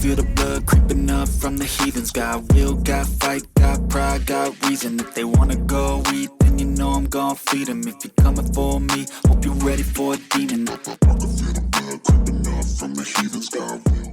feel the blood creeping up from the heathens. Got will, got fight, got pride, got reason. If they wanna go eat, then you know I'm gon' feed them. If you're coming for me, hope you're ready for a demon. I can feel the blood creeping up from the heathens. Got will.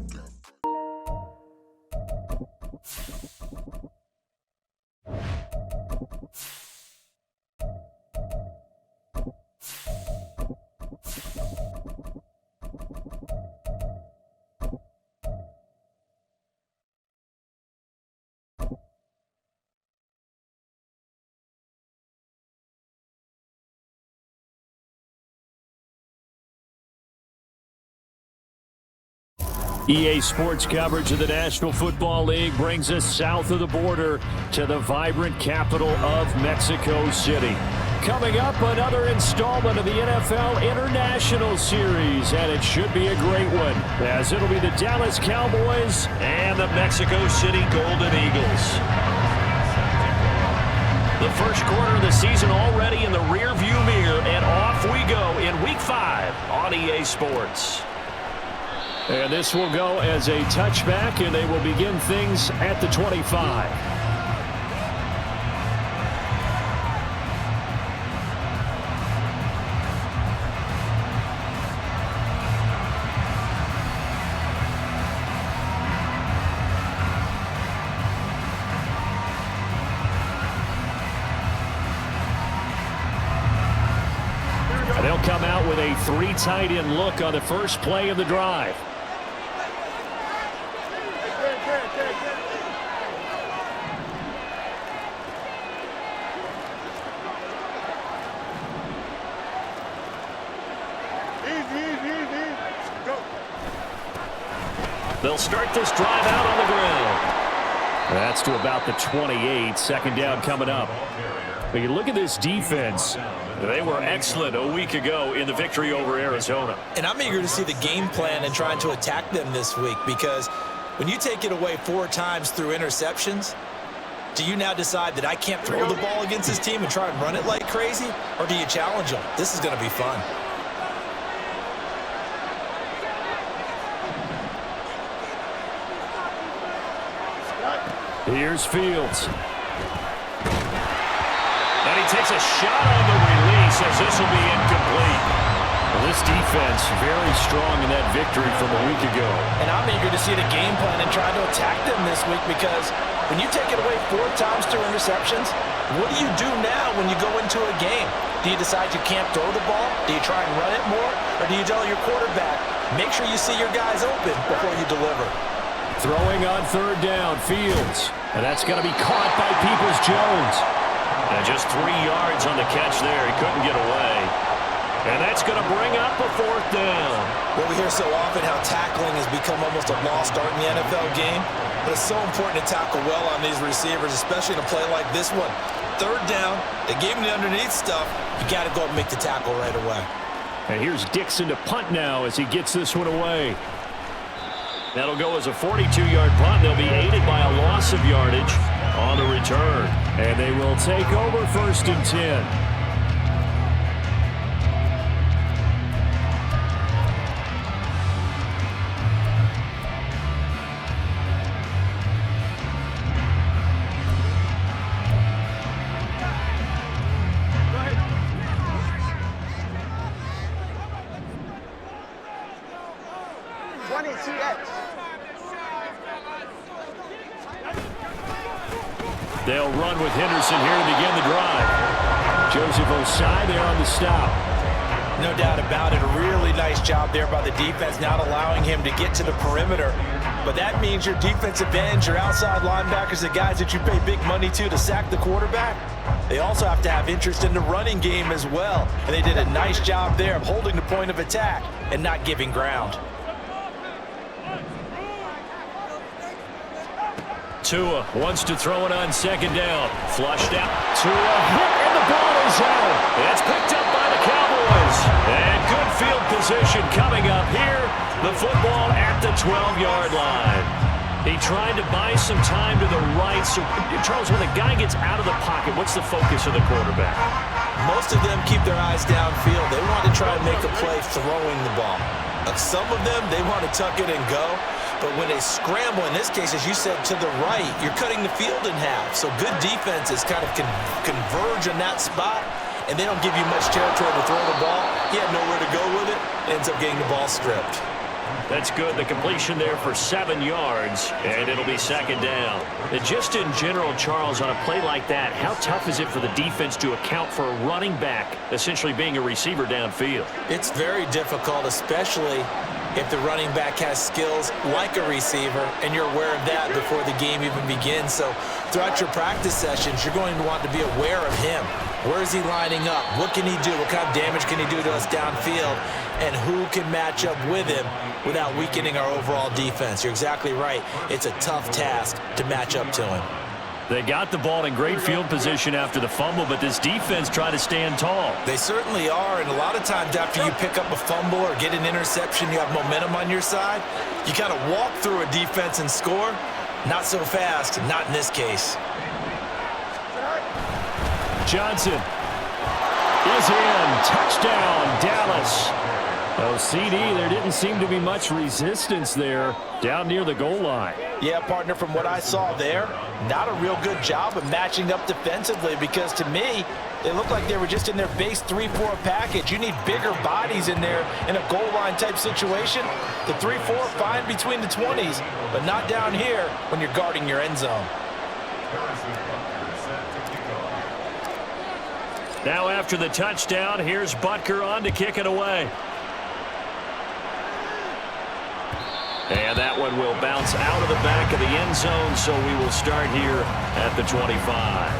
EA Sports coverage of the National Football League brings us south of the border to the vibrant capital of Mexico City. Coming up, another installment of the NFL International Series, and it should be a great one, as it'll be the Dallas Cowboys and the Mexico City Golden Eagles. The first quarter of the season already in the rearview mirror, and off we go in Week 5 on EA Sports. And this will go as a touchback, and they will begin things at the 25. And they'll come out with a 3 tight end look on the first play of the drive. They'll start this drive out on the ground. That's to about the 28. Second down coming up. But you look at this defense. They were excellent a week ago in the victory over Arizona. And I'm eager to see the game plan and trying to attack them this week, because when you take it away 4 times through interceptions, do you now decide that I can't throw the ball against this team and try and run it like crazy? Or do you challenge them? This is going to be fun. Here's Fields. And he takes a shot on the release as this will be incomplete. Well, this defense very strong in that victory from a week ago. And I'm eager to see the game plan and try to attack them this week, because when you take it away 4 times through interceptions, what do you do now when you go into a game? Do you decide you can't throw the ball? Do you try and run it more? Or do you tell your quarterback, make sure you see your guys open before you deliver? Throwing on 3rd down, Fields. And that's going to be caught by Peoples-Jones. And just 3 yards on the catch there. He couldn't get away. And that's going to bring up a 4th down. Well, we hear so often how tackling has become almost a lost art in the NFL game. But it's so important to tackle well on these receivers, especially in a play like this one. 3rd down, they gave him the underneath stuff. You got to go and make the tackle right away. And here's Dixon to punt now as he gets this one away. That'll go as a 42-yard punt. They'll be aided by a loss of yardage on the return. And they will take over 1st and 10. They'll run with Henderson here to begin the drive. Joseph Osai there on the stop. No doubt about it. A really nice job there by the defense, not allowing him to get to the perimeter. But that means your defensive ends, your outside linebackers, the guys that you pay big money to sack the quarterback, they also have to have interest in the running game as well. And they did a nice job there of holding the point of attack and not giving ground. Tua wants to throw it on 2nd down. Flushed out. Tua hit, and the ball is out. It's picked up by the Cowboys. And good field position coming up here. The football at the 12-yard line. He tried to buy some time to the right. So, Charles, when the guy gets out of the pocket, what's the focus of the quarterback? Most of them keep their eyes downfield. They want to try and make a play throwing the ball. Some of them, they want to tuck it and go. But when they scramble, in this case, as you said, to the right, you're cutting the field in half. So good defenses kind of converge in that spot, and they don't give you much territory to throw the ball. He had nowhere to go with it. Ends up getting the ball stripped. That's good. The completion there for 7 yards, and it'll be second down. And just in general, Charles, on a play like that, how tough is it for the defense to account for a running back essentially being a receiver downfield? It's very difficult, especially if the running back has skills like a receiver, and you're aware of that before the game even begins. So throughout your practice sessions, you're going to want to be aware of him. Where is he lining up? What can he do? What kind of damage can he do to us downfield? And who can match up with him without weakening our overall defense? You're exactly right. It's a tough task to match up to him. They got the ball in great field position after the fumble, but this defense tried to stand tall. They certainly are, and a lot of times after you pick up a fumble or get an interception, you have momentum on your side. You kind of walk through a defense and score. Not so fast, not in this case. Johnson is in. Touchdown, Dallas. Oh, CD, there didn't seem to be much resistance there down near the goal line. Yeah, partner, from what I saw there, not a real good job of matching up defensively, because to me, they looked like they were just in their base 3-4 package. You need bigger bodies in there in a goal line type situation. The 3-4 fine between the 20s, but not down here when you're guarding your end zone. Now after the touchdown, here's Butker on to kick it away. And that one will bounce out of the back of the end zone, so we will start here at the 25.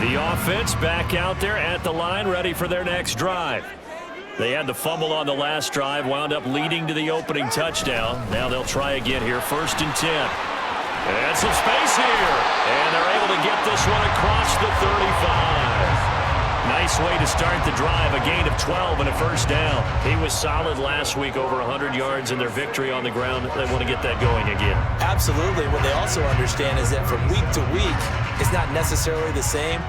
The offense back out there at the line, ready for their next drive. They had the fumble on the last drive, wound up leading to the opening touchdown. Now they'll try again here, 1st and 10. And some space here. And they're able to get this one across the 35. Nice way to start the drive, a gain of 12 and a first down. He was solid last week, over 100 yards in their victory on the ground. They want to get that going again. Absolutely. What they also understand is that from week to week, it's not necessarily the same,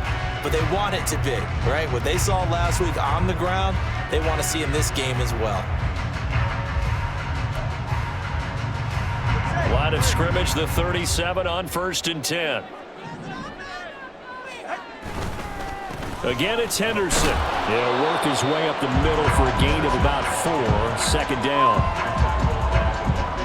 but they want it to be, right? What they saw last week on the ground, they want to see in this game as well. Line of scrimmage, the 37 on 1st and 10. Again, it's Henderson. He'll work his way up the middle for a gain of about 4, 2nd down.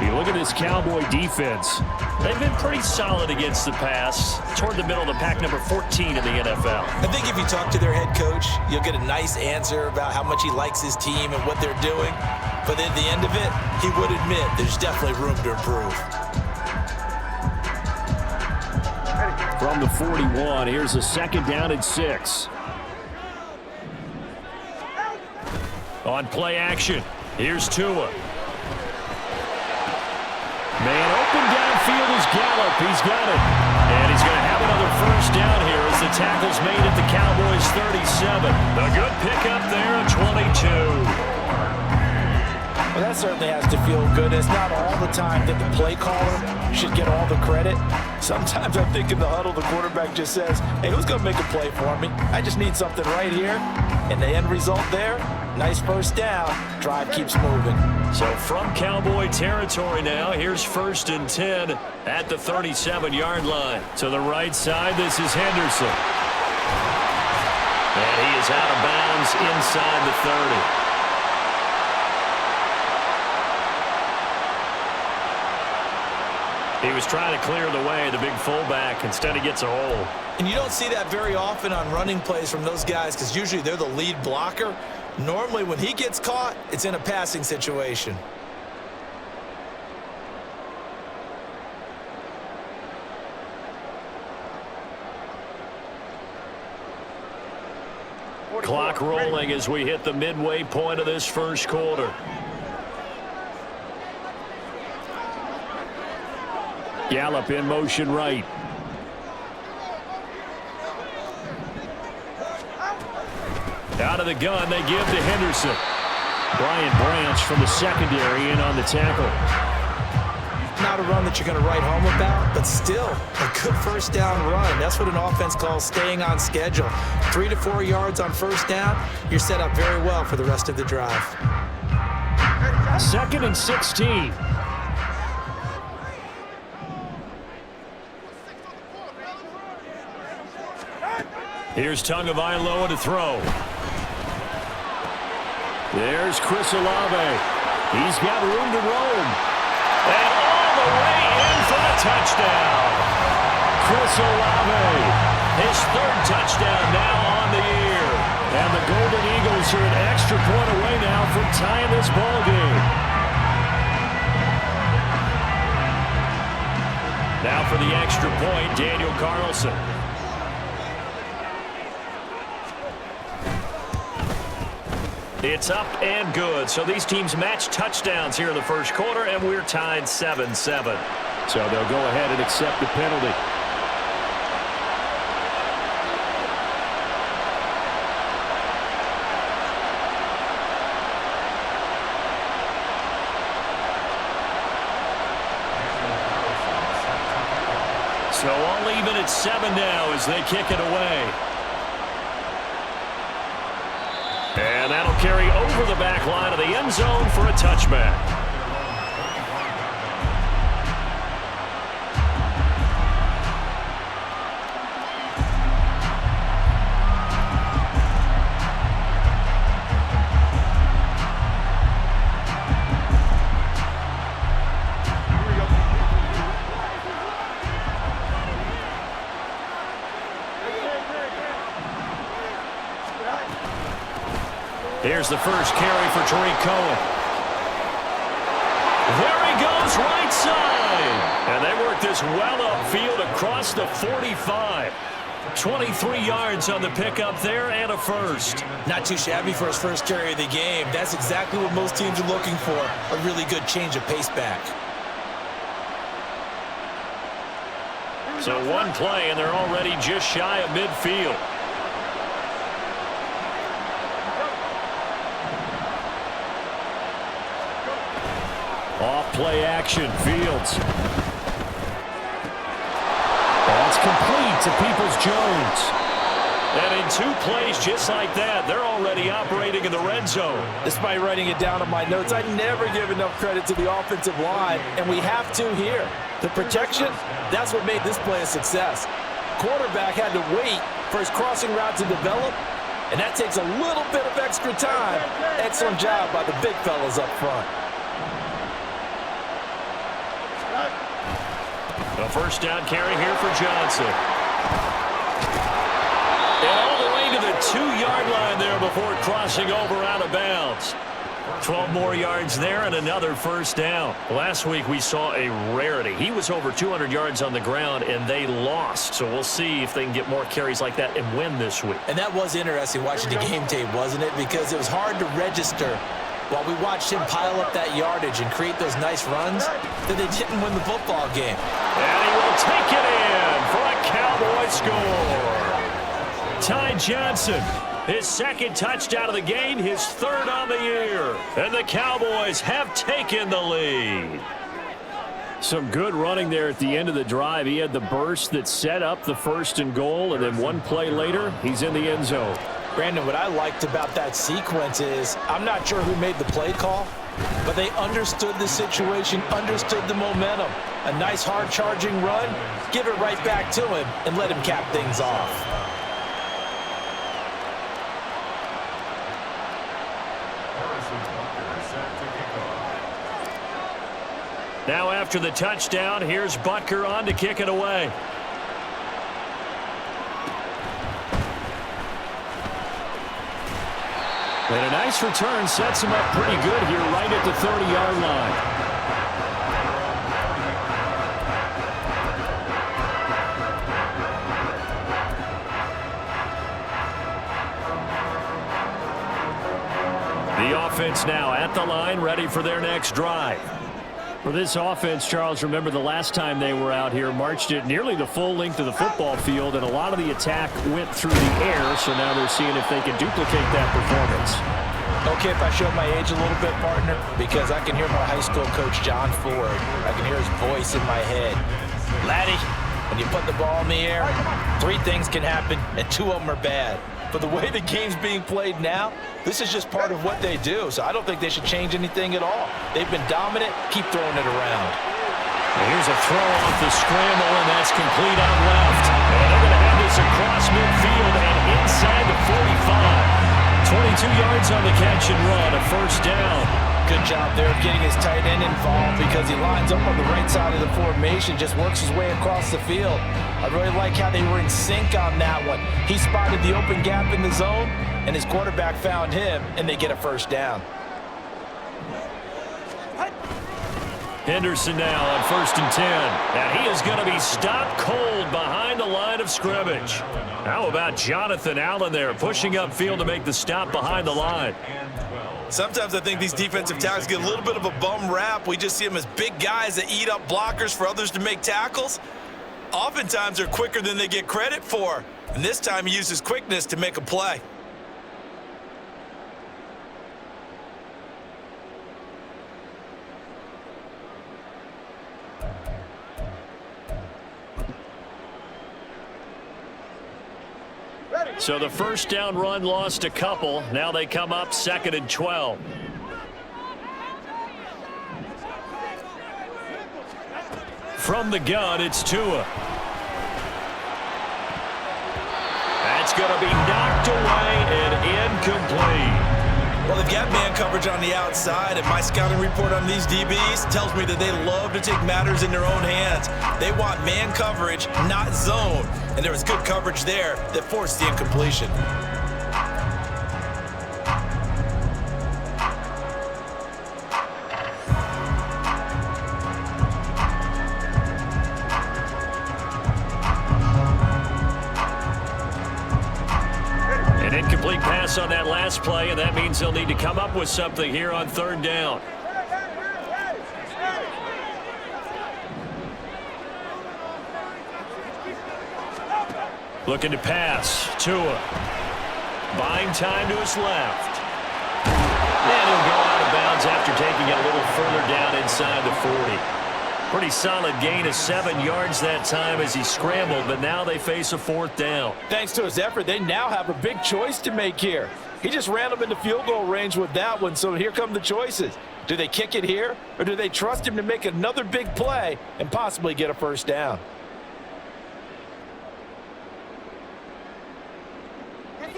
You look at this Cowboy defense. They've been pretty solid against the pass, toward the middle of the pack, number 14 in the NFL. I think if you talk to their head coach, you'll get a nice answer about how much he likes his team and what they're doing. But at the end of it, he would admit there's definitely room to improve. From the 41, here's a 2nd down and 6. On play action, here's Tua. Man open downfield is Gallup. He's got it. And he's going to have another first down here as the tackle's made at the Cowboys' 37. A good pickup there at 22. Well, that certainly has to feel good. It's not all the time that the play caller should get all the credit. Sometimes I think in the huddle, the quarterback just says, hey, who's going to make a play for me? I just need something right here. And the end result there, nice first down. Drive keeps moving. So from Cowboy territory now, here's 1st and 10 at the 37-yard line. To the right side, this is Henderson. And he is out of bounds inside the 30. He was trying to clear the way, the big fullback. Instead, he gets a hole. And you don't see that very often on running plays from those guys, because usually they're the lead blocker. Normally, when he gets caught, it's in a passing situation. Clock rolling as we hit the midway point of this first quarter. Gallup in motion right. Out of the gun, they give to Henderson. Brian Branch from the secondary in on the tackle. not a run that you're going to write home about, but still a good first down run. That's what an offense calls staying on schedule. 3 to 4 yards on first down, you're set up very well for the rest of the drive. 2nd and 16. Here's Tagovailoa to throw. There's Chris Olave. He's got room to roam. And all the way in for the touchdown. Chris Olave, his 3rd touchdown now on the year. And the Golden Eagles are an extra point away now from tying this ball game. Now for the extra point, Daniel Carlson. It's up and good. So these teams match touchdowns here in the first quarter, and we're tied 7-7. So they'll go ahead and accept the penalty. So all even at 7 now as they kick it away. And that'll carry over the back line of the end zone for a touchback. Here's the first carry for Tariq Cohen. There he goes, right side. And they work this well upfield across the 45. 23 yards on the pickup there and a first. Not too shabby for his first carry of the game. That's exactly what most teams are looking for, a really good change of pace back. So one play, and they're already just shy of midfield. Off play action, Fields. That's complete to Peoples-Jones. And in 2 plays just like that, they're already operating in the red zone. Despite writing it down on my notes, I never give enough credit to the offensive line, and we have to here. The protection, that's what made this play a success. Quarterback had to wait for his crossing route to develop, and that takes a little bit of extra time. Excellent job by the big fellas up front. A first down carry here for Johnson. And all the way to the 2-yard line there before crossing over out of bounds. 12 more yards there and another first down. Last week we saw a rarity. He was over 200 yards on the ground and they lost. So we'll see if they can get more carries like that and win this week. And that was interesting watching the game tape, wasn't it? Because it was hard to register while we watched him pile up that yardage and create those nice runs that they didn't win the football game. And he will take it in for a Cowboy score. Ty Johnson, his 2nd touchdown of the game, his 3rd on the year. And the Cowboys have taken the lead. Some good running there at the end of the drive. He had the burst that set up the 1st and goal, and then 1 play later, he's in the end zone. Brandon, what I liked about that sequence is I'm not sure who made the play call, but they understood the situation, understood the momentum. A nice hard-charging run, give it right back to him, and let him cap things off. Now after the touchdown, here's Butker on to kick it away. And a nice return sets him up pretty good here right at the 30-yard line. The offense now at the line, ready for their next drive. For this offense, Charles, remember the last time they were out here, marched it nearly the full length of the football field, and a lot of the attack went through the air, so now they're seeing if they can duplicate that performance. Okay, if I show my age a little bit, partner, because I can hear my high school coach, John Ford. I can hear his voice in my head. Laddie, when you put the ball in the air, 3 things can happen, and 2 of them are bad. But the way the game's being played now, this is just part of what they do, so I don't think they should change anything at all. They've been dominant. Keep throwing it around. And here's a throw off the scramble, and that's complete out left. And they're going to have this across midfield and inside the 45. 22 yards on the catch and run, a first down. Good job there of getting his tight end involved because he lines up on the right side of the formation, just works his way across the field. I really like how they were in sync on that one. He spotted the open gap in the zone, and his quarterback found him, and they get a first down. Henderson now on 1st and 10. And he is going to be stopped cold behind the line of scrimmage. How about Jonathan Allen there pushing upfield to make the stop behind the line? Sometimes I think these defensive tackles get a little bit of a bum rap. We just see them as big guys that eat up blockers for others to make tackles. Oftentimes they're quicker than they get credit for. And this time he uses quickness to make a play. So the first down run lost a couple. Now they come up 2nd and 12. From the gun, it's Tua. That's going to be knocked away and incomplete. Well, they've got man coverage on the outside, and my scouting report on these DBs tells me that they love to take matters in their own hands. They want man coverage, not zone. And there was good coverage there that forced the incompletion. An incomplete pass on that last play, and that means they'll need to come up with something here on 3rd down. Looking to pass. Tua. Buying time to his left. And he'll go out of bounds after taking it a little further down inside the 40. Pretty solid gain of 7 yards that time as he scrambled, but now they face a 4th down. Thanks to his effort, they now have a big choice to make here. He just ran them into field goal range with that one, so here come the choices. Do they kick it here, or do they trust him to make another big play and possibly get a first down?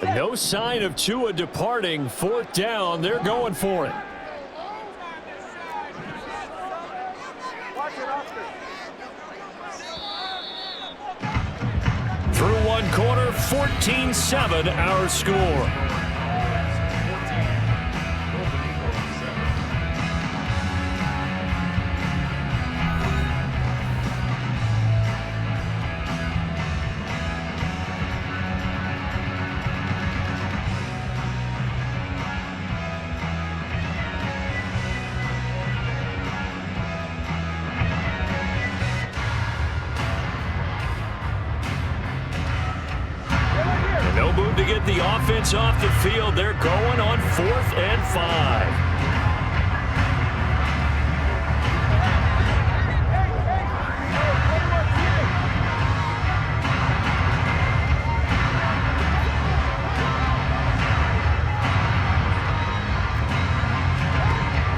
No sign of Tua departing. 4th down. They're going for it. Through 1 quarter, 14-7 our score. To get the offense off the field, they're going on 4th and 5.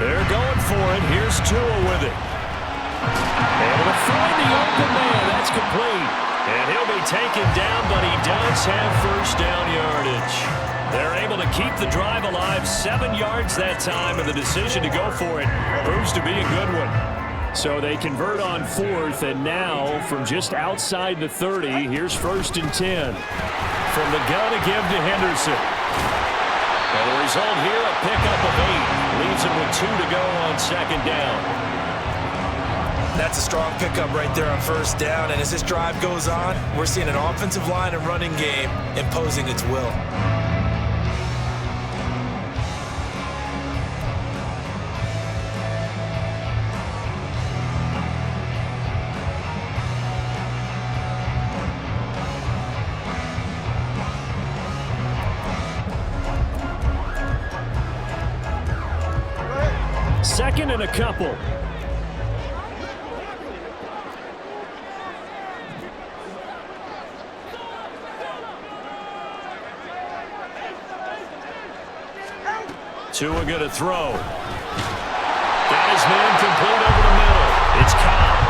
They're going for it. Here's Tua with it. Able to find the open man. That's complete. And he'll be taken down, but he does have first down yardage. They're able to keep the drive alive, 7 yards that time, and the decision to go for it proves to be a good one. So they convert on 4th, and now from just outside the 30, here's 1st and 10. From the gun to give to Henderson. And the result here, a pickup of 8. Leaves him with 2 to go on 2nd down. That's a strong pickup right there on 1st down, and as this drive goes on, we're seeing an offensive line and running game imposing its will. Second and a couple. Tua going to throw. Got his man complete over the middle. It's Cobb.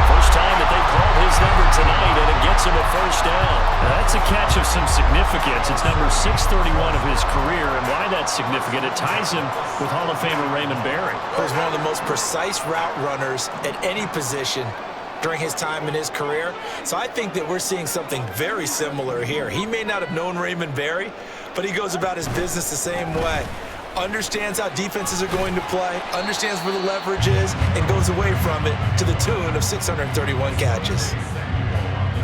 First time that they've called his number tonight, and it gets him a first down. Now, that's a catch of some significance. It's number 631 of his career, and why that's significant, it ties him with Hall of Famer Raymond Barry. He was one of the most precise route runners at any position during his time in his career. So I think that we're seeing something very similar here. He may not have known Raymond Barry, but he goes about his business the same way. Understands how defenses are going to play, understands where the leverage is, and goes away from it to the tune of 631 catches.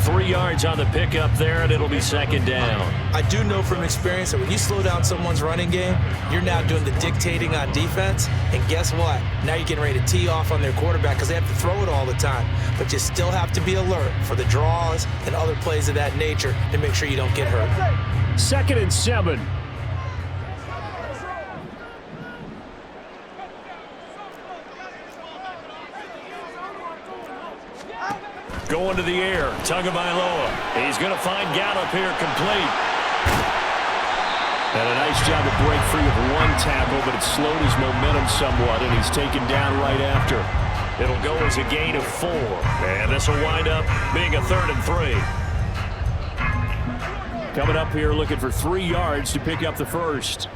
3 yards on the pickup there, and it'll be second down. I do know from experience that when you slow down someone's running game, you're now doing the dictating on defense, and guess what? Now you're getting ready to tee off on their quarterback because they have to throw it all the time. But you still have to be alert for the draws and other plays of that nature to make sure you don't get hurt. 2nd and 7. Going to the air, Tagovailoa. He's going to find Gallup here complete. And a nice job to break free of one tackle, but it slowed his momentum somewhat, and he's taken down right after. It'll go as a gain of 4, and this will wind up being a 3rd and 3. Coming up here looking for 3 yards to pick up the first.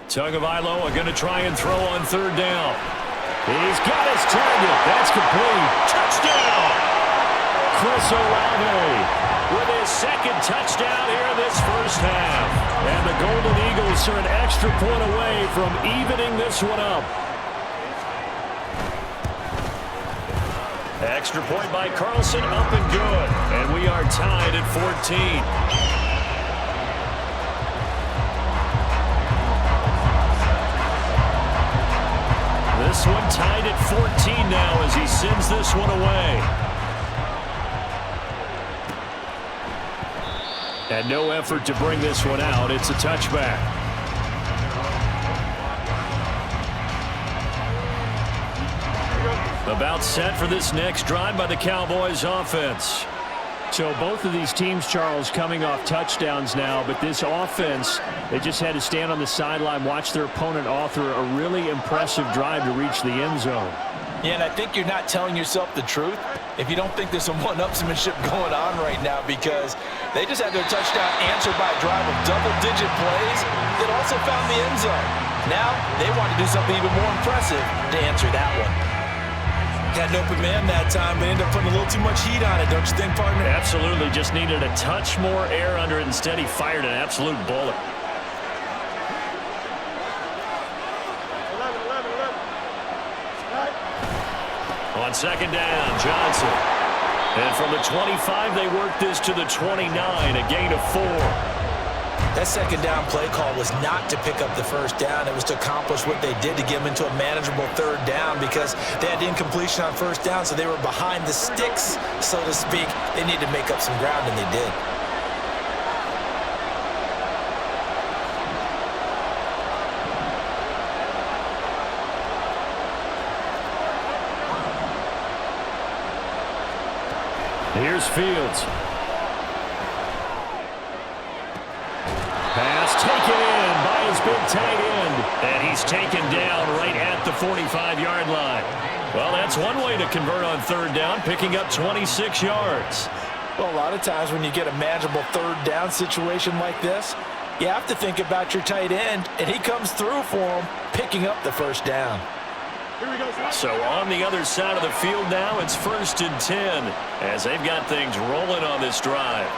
Tagovailoa going to try and throw on 3rd down. He's got his target. That's complete. Touchdown! Chris Olave with his 2nd touchdown here in this first half. And the Golden Eagles are an extra point away from evening this one up. Extra point by Carlson, up and good. And we are tied at 14. This one tied at 14 now as he sends this one away. And no effort to bring this one out. It's a touchback. About set for this next drive by the Cowboys offense. So both of these teams, Charles, coming off touchdowns now, but this offense, they just had to stand on the sideline, watch their opponent author a really impressive drive to reach the end zone. Yeah, and I think you're not telling yourself the truth if you don't think there's some one-upsmanship going on right now, because they just had their touchdown answered by a drive of double-digit plays that also found the end zone. Now they want to do something even more impressive to answer that one. Got an open man that time, but ended up putting a little too much heat on it, don't you think, partner? Absolutely. Just needed a touch more air under it. Instead, he fired an absolute bullet. On 2nd down, Johnson. And from the 25, they work this to the 29, a gain of 4. That 2nd down play call was not to pick up the first down. It was to accomplish what they did to get them into a manageable 3rd down, because they had incompletion on 1st down, so they were behind the sticks, so to speak. They needed to make up some ground, and they did. Here's Fields. Pass taken in by his big tight end. And he's taken down right at the 45-yard line. Well, that's one way to convert on 3rd down, picking up 26 yards. Well, a lot of times when you get a manageable 3rd down situation like this, you have to think about your tight end, and he comes through for him, picking up the 1st down. So on the other side of the field now, it's 1st and 10 as they've got things rolling on this drive.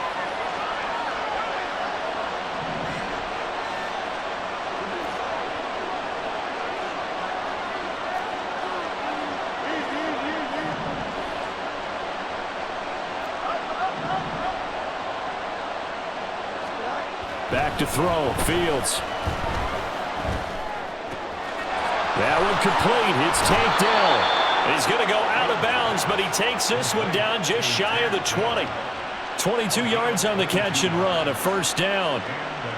Back to throw, Fields. That one complete. It's tanked down. He's going to go out of bounds, but he takes this one down just shy of the 20. 22 yards on the catch and run, a first down.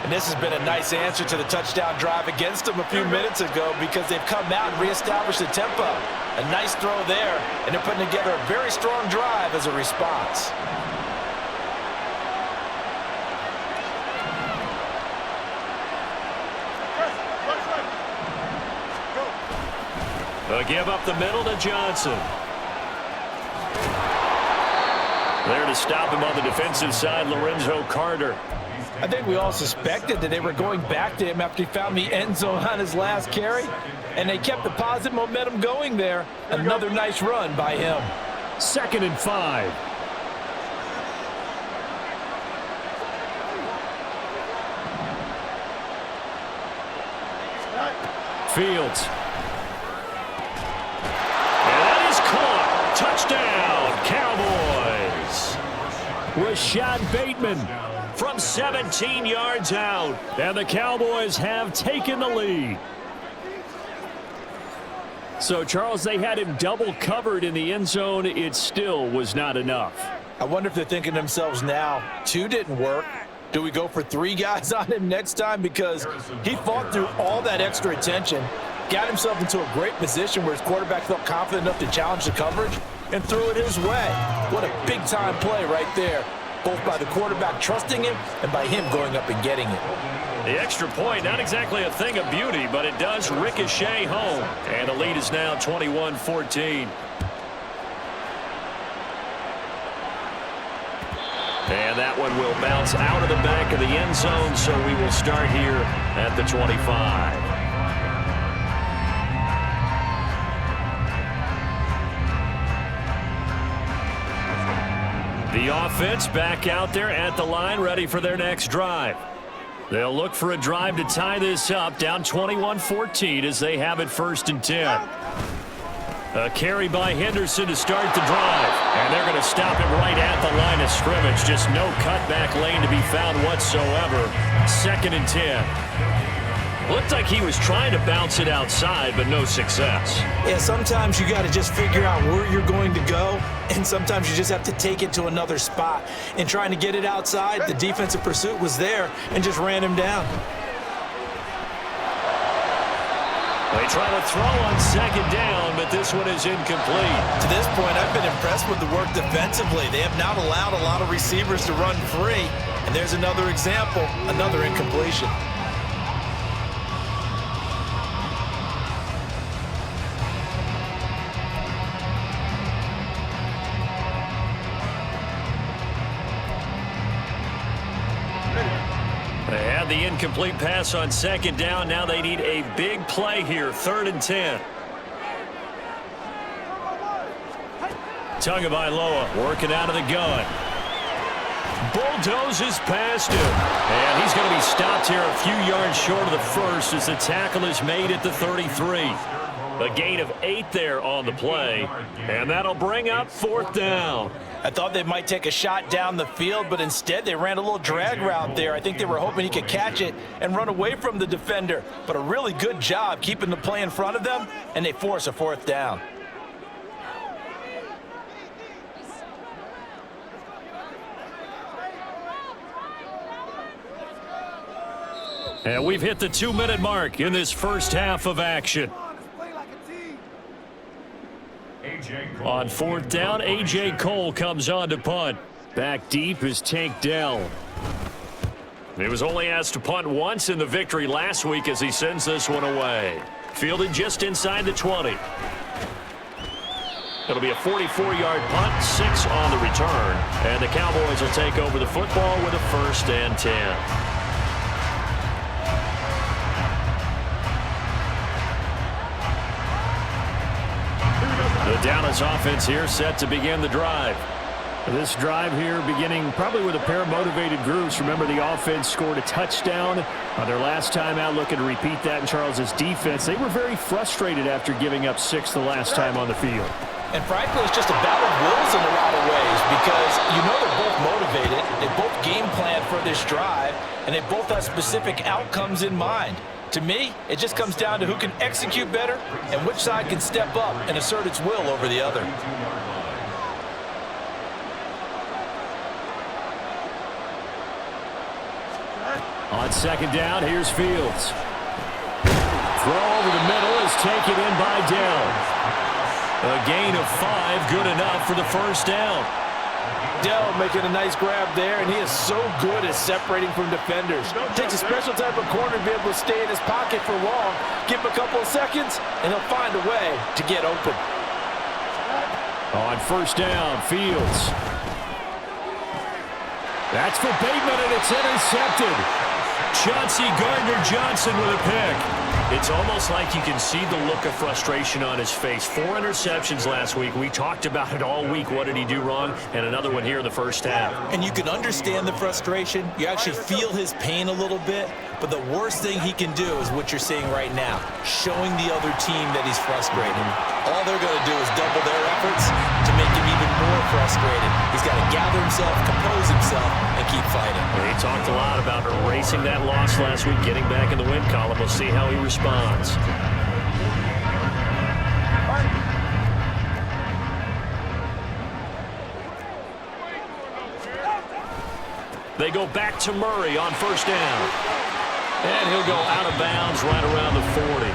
And this has been a nice answer to the touchdown drive against them a few minutes ago because they've come out and reestablished the tempo. A nice throw there, and they're putting together a very strong drive as a response. A give up the middle to Johnson. There to stop him on the defensive side, Lorenzo Carter. I think we all suspected that they were going back to him after he found the end zone on his last carry, and they kept the positive momentum going there. Another nice run by him. 2nd and 5. Fields. And that is caught. Touchdown, Cowboys. Rashad Bateman from 17 yards out, and the Cowboys have taken the lead. So, Charles, they had him double covered in the end zone. It still was not enough. I wonder if they're thinking to themselves now, 2 didn't work. Do we go for 3 guys on him next time? Because he fought through all that extra attention, got himself into a great position where his quarterback felt confident enough to challenge the coverage and threw it his way. What a big-time play right there, both by the quarterback trusting him and by him going up and getting it. The extra point, not exactly a thing of beauty, but it does ricochet home. And the lead is now 21-14. And that one will bounce out of the back of the end zone, so we will start here at the 25. The offense back out there at the line, ready for their next drive. They'll look for a drive to tie this up, down 21-14 as they have it 1st and 10. A carry by Henderson to start the drive. And they're going to stop him right at the line of scrimmage. Just no cutback lane to be found whatsoever. 2nd and 10. Looked like he was trying to bounce it outside, but no success. Yeah, sometimes you got to just figure out where you're going to go, and sometimes you just have to take it to another spot. In trying to get it outside, the defensive pursuit was there and just ran him down. They try to throw on 2nd down, but this one is incomplete. To this point, I've been impressed with the work defensively. They have not allowed a lot of receivers to run free, and there's another example, another incompletion. They had the incomplete pass on 2nd down. Now they need a big play here, 3rd and 10. Tagovailoa working out of the gun. Bulldozes past him. And he's going to be stopped here a few yards short of the first as the tackle is made at the 33. A gain of 8 there on the play. And that'll bring up 4th down. I thought they might take a shot down the field, but instead they ran a little drag route there. I think they were hoping he could catch it and run away from the defender. But a really good job keeping the play in front of them, and they force a 4th down. And we've hit the 2-minute mark in this first half of action. On 4th down, A.J. Cole comes on to punt. Back deep is Tank Dell. He was only asked to punt once in the victory last week as he sends this one away. Fielded just inside the 20. It'll be a 44-yard punt, 6 on the return. And the Cowboys will take over the football with a 1st and 10. The Dallas offense here set to begin the drive. This drive here beginning probably with a pair of motivated groups. Remember, the offense scored a touchdown on their last time out, looking to repeat that in Charles's defense. They were very frustrated after giving up 6 the last time on the field. And frankly, it's just a battle of wills in a lot of ways because you know they're both motivated, they both game plan for this drive, and they both have specific outcomes in mind. To me, it just comes down to who can execute better and which side can step up and assert its will over the other. On second down, here's Fields. Throw over the middle is taken in by Dell. A gain of 5, good enough for the first down. Dell making a nice grab there, and he is so good at separating from defenders. Takes a special type of corner to be able to stay in his pocket for long. Give him a couple of seconds, and he'll find a way to get open. On first down, Fields. That's for Bateman, and it's intercepted. Chauncey Gardner-Johnson with a pick. It's almost like you can see the look of frustration on his face. 4 interceptions last week. We talked about it all week. What did he do wrong? And another one here in the first half. And you can understand the frustration. You actually feel his pain a little bit. But the worst thing he can do is what you're seeing right now, showing the other team that he's frustrated. All they're going to do is double their efforts to make him even more frustrated. He's got to gather himself, compose himself, and keep fighting. Well, he talked a lot about erasing that loss last week, getting back in the win column. We'll see how he responds. They go back to Murray on first down. And he'll go out of bounds right around the 40.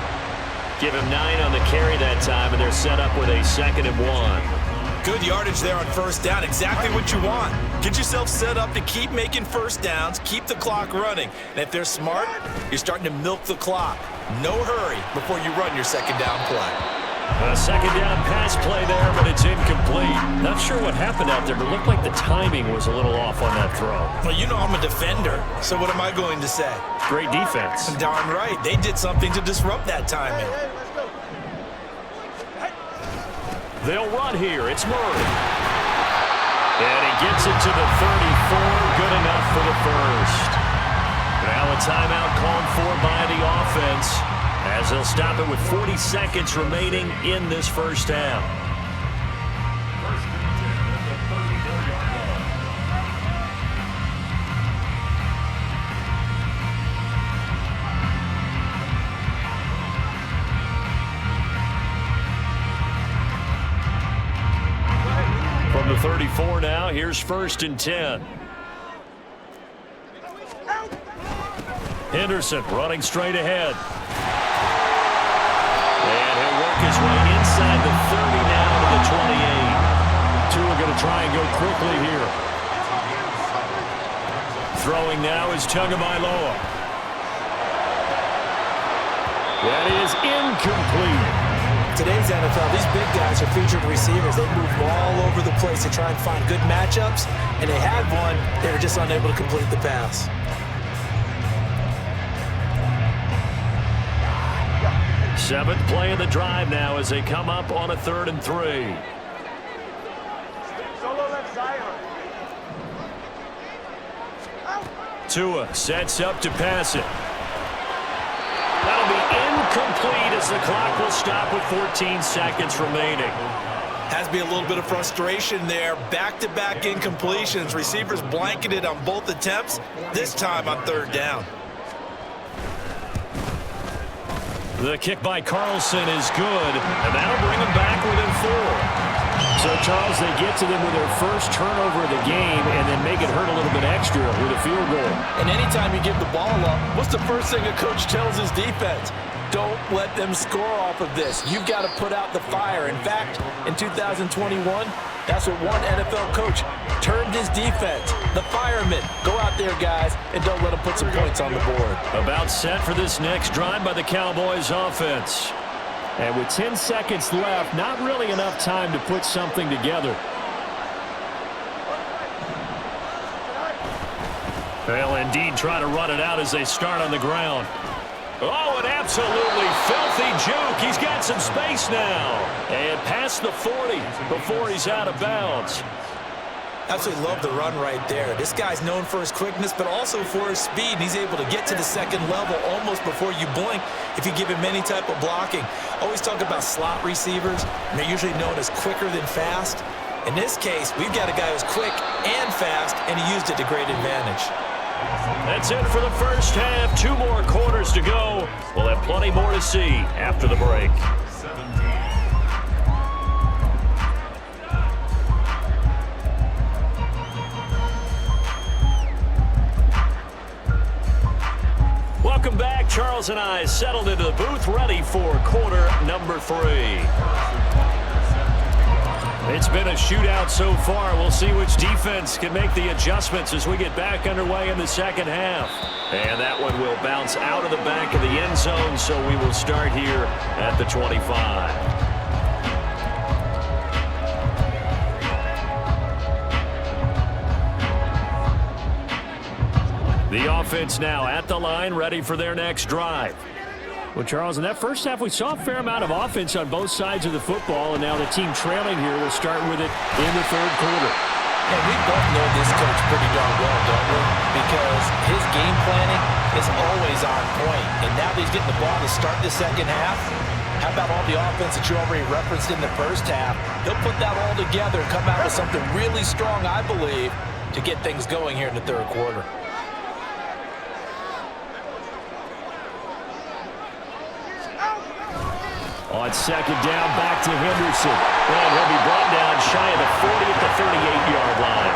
Give him 9 on the carry that time, and they're set up with a 2nd and 1. Good yardage there on first down. Exactly what you want. Get yourself set up to keep making first downs, keep the clock running. And if they're smart, you're starting to milk the clock. No hurry before you run your second down play. A second down pass play there, but it's incomplete. Not sure what happened out there, but it looked like the timing was a little off on that throw. Well, you know I'm a defender, so what am I going to say? Great defense. Darn right. They did something to disrupt that timing. They'll run here. It's Murray. And he gets it to the 34. Good enough for the first. Now a timeout called for by the offense, as they'll stop it with 40 seconds remaining in this first half. From the 34 now, here's 1st and 10. Henderson running straight ahead. And he'll work his way inside the 30 now to the 28. Two are going to try and go quickly here. Throwing now is Tagovailoa. That is incomplete. Today's NFL, these big guys are featured receivers. They move all over the place to try and find good matchups, and they had one. They were just unable to complete the pass. Seventh play of the drive now as they come up on a 3rd and 3. Tua sets up to pass it. That'll be incomplete as the clock will stop with 14 seconds remaining. Has to be a little bit of frustration there. Back-to-back incompletions. Receivers blanketed on both attempts, this time on 3rd down. The kick by Carlson is good, and that'll bring them back within 4. So, Charles, they get to them with their first turnover of the game and then make it hurt a little bit extra with a field goal. And anytime you give the ball up, what's the first thing a coach tells his defense? Don't let them score off of this. You've got to put out the fire. In fact, in 2021, that's what one NFL coach termed his defense. The firemen. Go out there, guys, and don't let them put some points on the board. About set for this next drive by the Cowboys offense. And with 10 seconds left, not really enough time to put something together. They'll indeed try to run it out as they start on the ground. Oh, an absolutely filthy juke. He's got some space now. And past the 40 before he's out of bounds. Absolutely love the run right there. This guy's known for his quickness, but also for his speed. He's able to get to the second level almost before you blink if you give him any type of blocking. Always talk about slot receivers, and they're usually known as quicker than fast. In this case, we've got a guy who's quick and fast, and he used it to great advantage. That's it for the first half. 2 more quarters to go. We'll have plenty more to see after the break. calls and eyes settled into the booth, ready for quarter number 3. It's been a shootout so far. We'll see which defense can make the adjustments as we get back underway in the second half. And that one will bounce out of the back of the end zone, so we will start here at the 25. The offense now at the line, ready for their next drive. Well, Charles, in that first half, we saw a fair amount of offense on both sides of the football, and now the team trailing here will start with it in the third quarter. And we both know this coach pretty darn well, don't we? Because his game planning is always on point. And now that he's getting the ball to start the second half, how about all the offense that you already referenced in the first half? He'll put that all together and come out with something really strong, I believe, to get things going here in the third quarter. On second down, back to Henderson. And he'll be brought down shy of the 40 at the 38-yard line.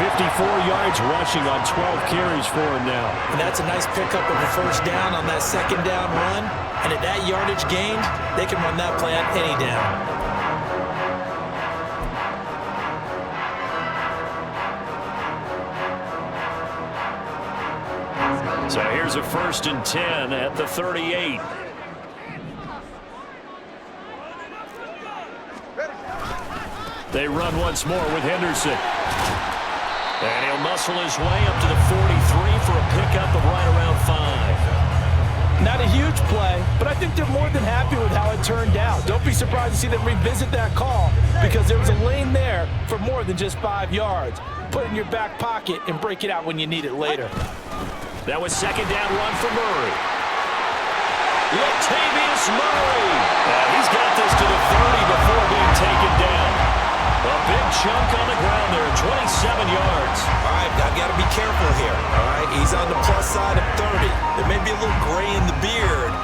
54 yards rushing on 12 carries for him now. And that's a nice pickup of a first down on that second down run. And at that yardage gained, they can run that play on any down. So here's a 1st and 10 at the 38. They run once more with Henderson. And he'll muscle his way up to the 43 for a pickup of right around 5. Not a huge play, but I think they're more than happy with how it turned out. Don't be surprised to see them revisit that call because there was a lane there for more than just 5 yards. Put it in your back pocket and break it out when you need it later. That was second down run for Murray. Latavius Murray. He's got this to the 30 before being taken down. A big chunk on the ground there, 27 yards. All right, I got to be careful here, all right? He's on the plus side of 30. There may be a little gray in the beard,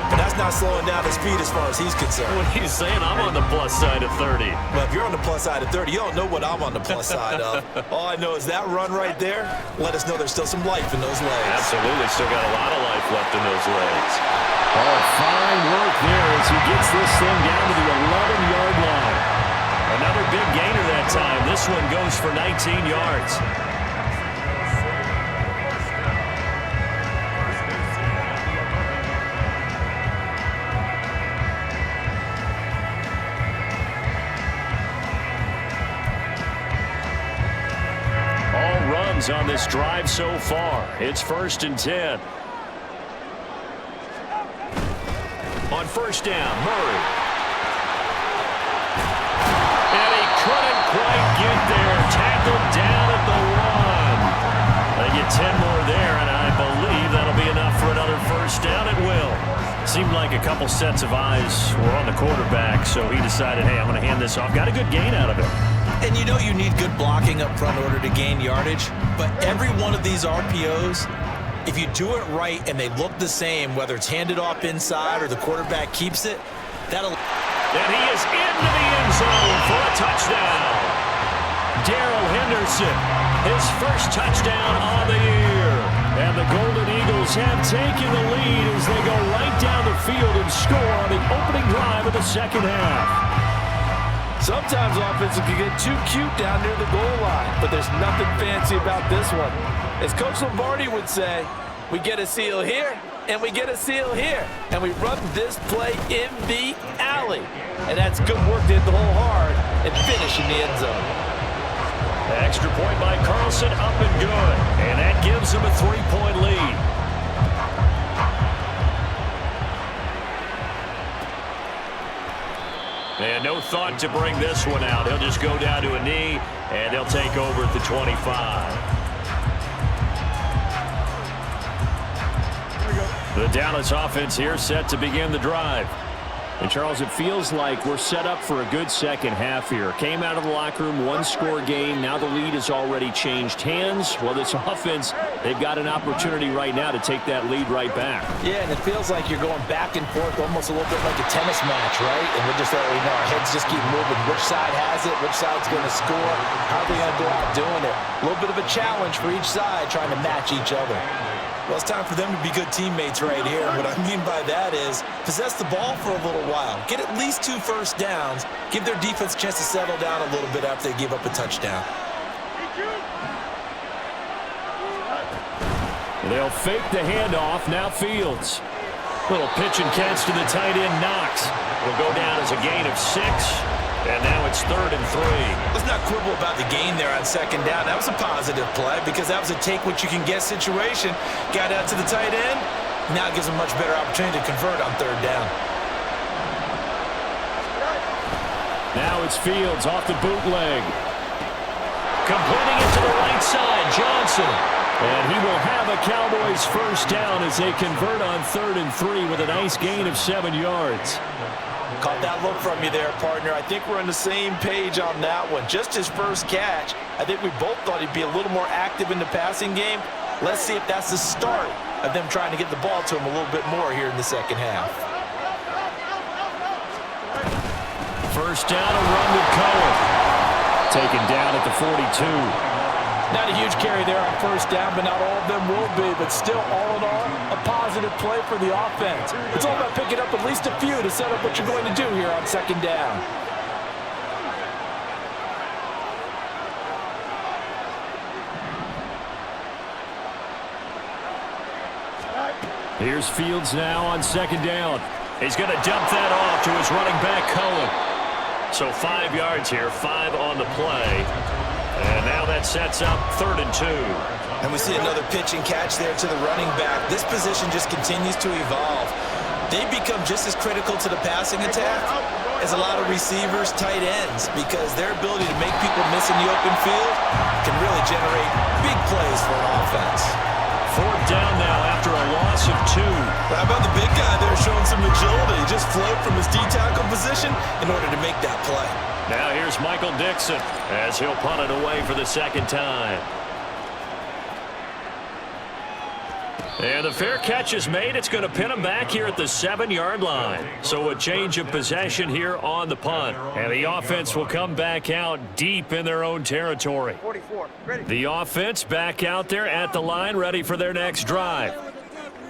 but that's not slowing down his speed as far as he's concerned. What he's saying, I'm on the plus side of 30. Well, if you're on the plus side of 30, you don't know what I'm on the plus side of. All I know is that run right there, let us know there's still some life in those legs. Absolutely, still got a lot of life left in those legs. Oh, fine work there as he gets this thing down to the 11-yard line. Another big gainer that time. This one goes for 19 yards. All runs on this drive so far. It's 1st and 10. On first down, Murray. Couldn't quite get there. Tackled down at the 1. They get 10 more there, and I believe that'll be enough for another first down. It will. Seemed like a couple sets of eyes were on the quarterback, so he decided, hey, I'm going to hand this off. Got a good gain out of it. And you know you need good blocking up front in order to gain yardage, but every one of these RPOs, if you do it right and they look the same, whether it's handed off inside or the quarterback keeps it, that'll... And he is into the end zone for a touchdown. Darrell Henderson, his first touchdown on the year. And the Golden Eagles have taken the lead as they go right down the field and score on the opening drive of the second half. Sometimes offenses can get too cute down near the goal line, but there's nothing fancy about this one. As Coach Lombardi would say, we get a seal here, and we get a seal here. And we run this play in the alley. And that's good work to hit the hole hard and finish in the end zone. Extra point by Carlson, up and good. And that gives him a 3-point lead. And no thought to bring this one out. He'll just go down to a knee, and they'll take over at the 25. The Dallas offense here set to begin the drive. And, Charles, it feels like we're set up for a good second half here. Came out of the locker room, one-score game. Now the lead has already changed hands. Well, this offense, they've got an opportunity right now to take that lead right back. Yeah, and it feels like you're going back and forth almost a little bit like a tennis match, right? And we're just letting our heads just keep moving. Which side has it? Which side's going to score? How are they going to go out doing it? A little bit of a challenge for each side trying to match each other. Well, it's time for them to be good teammates right here. What I mean by that is possess the ball for a little while. Get at least 2 first downs. Give their defense a chance to settle down a little bit after they give up a touchdown. They'll fake the handoff. Now Fields. Little pitch and catch to the tight end, Knox. Will go down as a gain of 6. And now it's 3rd and 3. Let's not quibble about the gain there on 2nd down. That was a positive play because that was a take-what-you-can-get situation. Got out to the tight end. Now it gives them a much better opportunity to convert on 3rd down. Now it's Fields off the bootleg. Completing it to the right side, Johnson. And he will have a Cowboys first down as they convert on 3rd and 3 with a nice gain of 7 yards. Caught that look from you there, partner. I think we're on the same page on that one. Just his first catch. I think we both thought he'd be a little more active in the passing game. Let's see if that's the start of them trying to get the ball to him a little bit more here in the second half. First down, a run with Cohen. Taken down at the 42. Not a huge carry there on first down, but not all of them will be. But still, all in all, a positive play for the offense. It's all about picking up at least a few to set up what you're going to do here on 2nd down. Here's Fields now on 2nd down. He's going to dump that off to his running back, Cohen. So 5 yards here, 5 on the play. And now that sets up 3rd and 2. And we see another pitch and catch there to the running back. This position just continues to evolve. They become just as critical to the passing attack as a lot of receivers, tight ends, because their ability to make people miss in the open field can really generate big plays for an offense. 4th down now after a loss of 2. How about the big guy there showing some agility? Just float from his D-tackle position in order to make that play. Now here's Michael Dixon as he'll punt it away for the 2nd time. And the fair catch is made. It's going to pin him back here at the 7-yard line. So a change of possession here on the punt. And the offense will come back out deep in their own territory. 44, ready. The offense back out there at the line, ready for their next drive.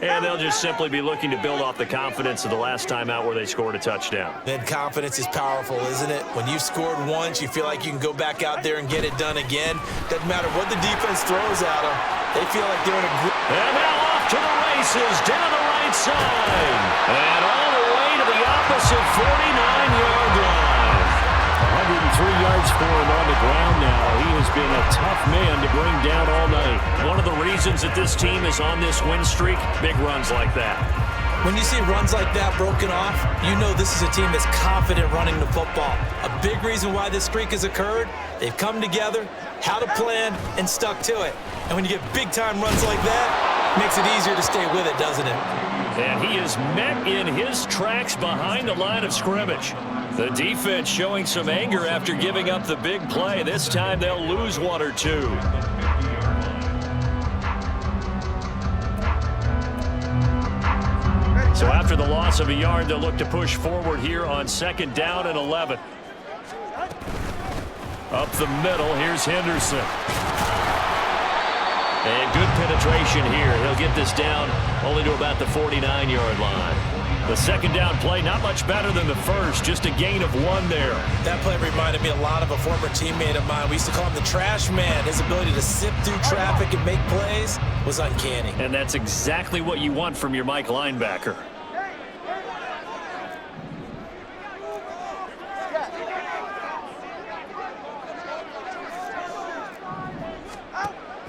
And they'll just simply be looking to build off the confidence of the last time out where they scored a touchdown. Then confidence is powerful, isn't it? When you've scored once, you feel like you can go back out there and get it done again. Doesn't matter what the defense throws at them. They feel like they're in a group. And now off to the races, down the right side. And all the way to the opposite 49-yard line. 103 yards for him on the ground now. He has been a tough man to bring down all night. One of the reasons that this team is on this win streak, big runs like that. When you see runs like that broken off, you know this is a team that's confident running the football. A big reason why this streak has occurred, they've come together, had a plan, and stuck to it. And when you get big-time runs like that, it makes it easier to stay with it, doesn't it? And he is met in his tracks behind the line of scrimmage. The defense showing some anger after giving up the big play. This time they'll lose 1 or 2. So after the loss of a yard, they'll look to push forward here on 2nd down and 11. Up the middle, here's Henderson. And good penetration here. He'll get this down only to about the 49-yard line. The 2nd down play, not much better than the first, just a gain of 1 there. That play reminded me a lot of a former teammate of mine. We used to call him the trash man. His ability to sift through traffic and make plays was uncanny. And that's exactly what you want from your Mike linebacker.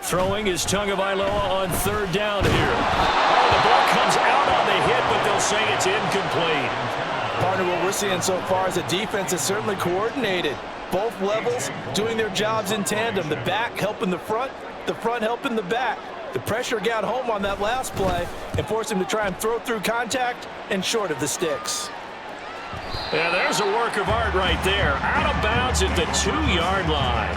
Throwing is Tagovailoa on 3rd down here. Oh, the ball comes out on the hit, but they'll say it's incomplete. Partner, what we're seeing so far is a defense that's certainly coordinated. Both levels doing their jobs in tandem. The back helping the front helping the back. The pressure got home on that last play and forced him to try and throw through contact and short of the sticks. Yeah, there's a work of art right there. Out of bounds at the 2-yard line.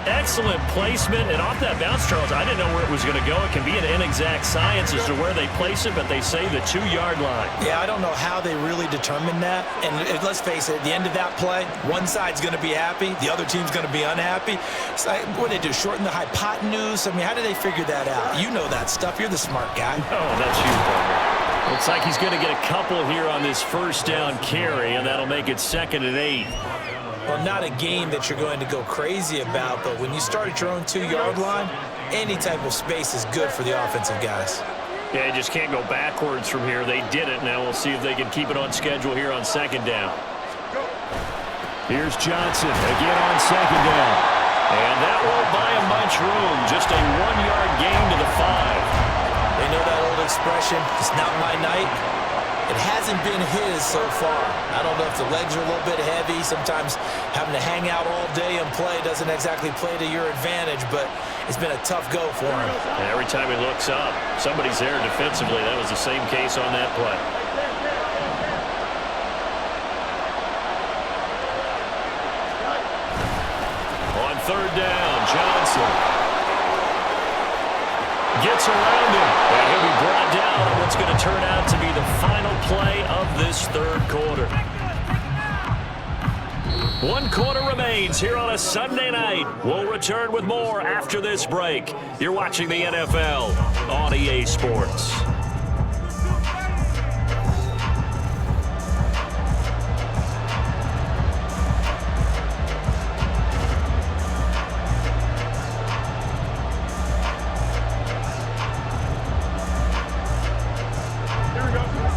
Excellent placement, and off that bounce, Charles, I didn't know where it was going to go. It can be an inexact science as to where they place it, but they say the 2-yard line. Yeah, I don't know how they really determine that. And let's face it, at the end of that play, one side's going to be happy, the other team's going to be unhappy. It's like, what do they do, shorten the hypotenuse? I mean, how do they figure that out? You know that stuff. You're the smart guy. Oh, that's you, brother. Looks like he's going to get a couple here on this first down carry, and that'll make it 2nd and 8. Well, not a game that you're going to go crazy about, but when you start at your own 2-yard line, any type of space is good for the offensive guys. Yeah, you just can't go backwards from here. They did it. Now we'll see if they can keep it on schedule here on 2nd down. Here's Johnson again on 2nd down. And that won't buy him much room. Just a 1-yard gain to the 5. They know that old expression, it's not my night. It hasn't been his so far. I don't know if the legs are a little bit heavy. Sometimes having to hang out all day and play doesn't exactly play to your advantage, but it's been a tough go for him. And every time he looks up, somebody's there defensively. That was the same case on that play. On 3rd down, Johnson gets around him, and he'll be brought down on what's going to turn out to be the final play of this 3rd quarter. 1 quarter remains here on a Sunday night. We'll return with more after this break. You're watching the NFL on EA Sports.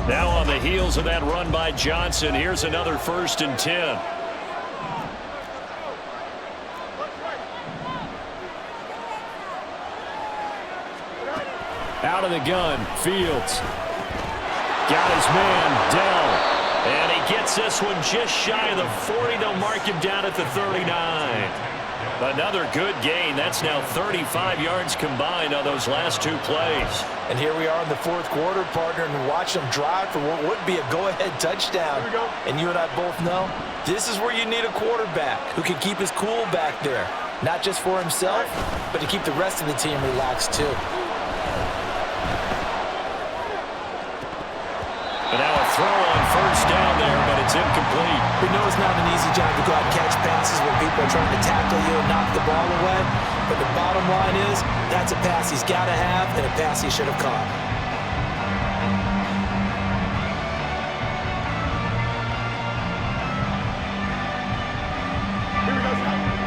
Now on the heels of that run by Johnson, here's another 1st and 10. Out of the gun, Fields. Got his man, Dell. And he gets this one just shy of the 40. They'll mark him down at the 39. Another good gain. That's now 35 yards combined on those last 2 plays. And here we are in the 4th quarter, partner, and watch them drive for what would be a go-ahead touchdown. And you and I both know this is where you need a quarterback who can keep his cool back there. Not just for himself, but to keep the rest of the team relaxed too. And now a throw on 1st down there, but it's incomplete. We know it's not an easy job to go out and catch passes when people are trying to tackle you and knock the ball away. But the bottom line is, that's a pass he's got to have and a pass he should have caught.